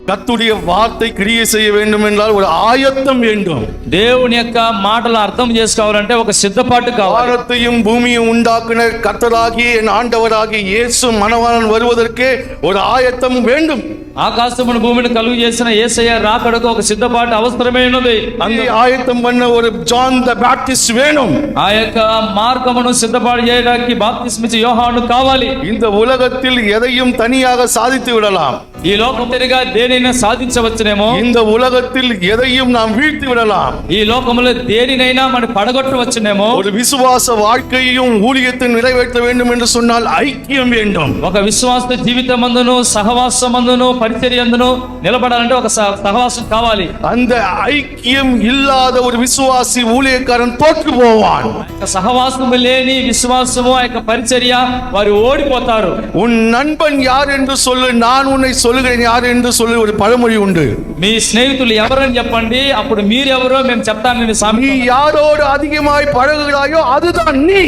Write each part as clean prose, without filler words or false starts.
கர்த்தருடைய வார்த்தை கிரியை செய்ய வேண்டும் என்றால் ஒரு ஆயத்தம் வேண்டும். దేవుని యొక్క మాటలు అర్థం చేసుకోవాలంటే ఒక సిద్ధపాటు కావాలి. வானத்தையும் பூமியும் உண்டாக்கின கர்த்தராகிய என் ஆண்டவராகிய இயேசு மணவாளன் வருவதற்கே ஒரு ஆயத்தம் வேண்டும். ఆకాశమును భూమిని కలుగు చేసిన యేసయ్య రాకడకు ఒక సిద్ధపాటు అవసరమే ఉన్నది. அந்த ஆயத்தம் பண்ண ஒரு ஜான் ద பாப்டிஸ்ட் வேணும். ఆ యొక్క మార్గమును సిద్ధపాటు చేయడానికి బాప్తిస్మిచ్చి యోహాను కావాలి. இந்த உலகத்தில் எதையும் தனியாக சாதித்து விடலாம். ఈ లోకముగా దేనినైనా సాధించవచ్చునేమో. இந்த உலகத்தில் எதையும் நாம் வீழ்த்தி விடலாம். ఈ లోకములో దేనినైనా మనం పడగొట్టవచ్చునేమో. ஒரு விசுவாச வாழ்க்கையையும் ஊழியத்தை நிறைவேற்ற வேண்டும் என்று சொன்னால் ஐக்கியம் வேண்டும். ఒక విశ్వాస జీవితమందును సహవాసమందును పరిచర్యందును నిలబడాలంటే ఒక సహవాసం కావాలి. அந்த ஐக்கியம் இல்லாத ஒரு விசுவாசி ஊழியக்காரன் தோற்று போவான். సహవాసము లేని విశ్వాసము ఆ యొక్క పరిచర్య వారు ఓడిపోతారు. உன் நண்பன் யார் என்று சொல்லு, நான் உன்னை சொல்லுகிறேன் யார் என்று சொல்லு ஒரு பழமொழி உண்டு. మీ స్నేహితులు ఎవరని చెప్పండి, అప్పుడు మీరెవరో మేము చెప్తానని సామెత. நீ யாரோடு அதிகமாய் பழகுகிறாயோ அதுதான் நீ.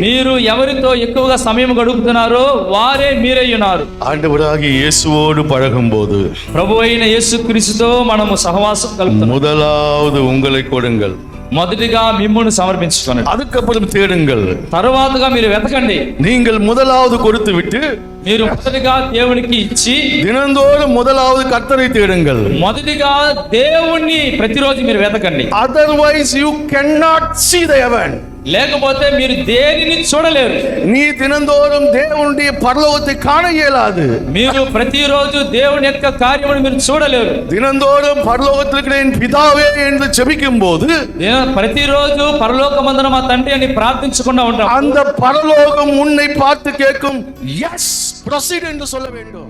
మీరు ఎవరితో ఎక్కువగా సమయం గడుపుతున్నారో వారే మీరై ఉన్నారు. ஆண்டவராகிய இயேசுவோடு பழகும்போது ప్రభు అయిన యేసుక్రీస్తుతో మనము సహవాసం కలుపుతున్నాం. முதலாவது உங்களை கொடுங்கள், మొదటిగా మిమ్మును సమర్పించుకోండి, அதுக்கப்புறம் தேடுங்கள். తరువాతగా మీరు వెతకండి. நீங்கள் முதலாவது கொடுத்து விட்டு మీరు మొదటిగా దేవునికి ఇచ్చి தினந்தோறும் முதலாவது கர்த்தரை தேடுங்கள். మొదటిగా దేవుణ్ణి ప్రతిరోజు మీరు వెతకండి. Otherwise you cannot see the heaven. లేకపోతే మీరు దేనిని చూడలేరు. நீ தினந்தோறும் தேவனுடைய பரலோகத்தை காண இயலாது. మీరు ప్రతిరోజు దేవుని యొక్క కార్యమును మీరు చూడలేరు. தினந்தோறும் பரலோகத்தில் இருக்கிற என் பிதாவே என்று ஜெபிக்கும் போது ప్రతిరోజు పరలోకమందున మా తండ్రి అని ప్రార్థించకుండా ఉంటాం. அந்த பரலோகம் உன்னை பார்த்து கேட்கும், எஸ் ப்ரொசீட் என்று சொல்ல வேண்டும்.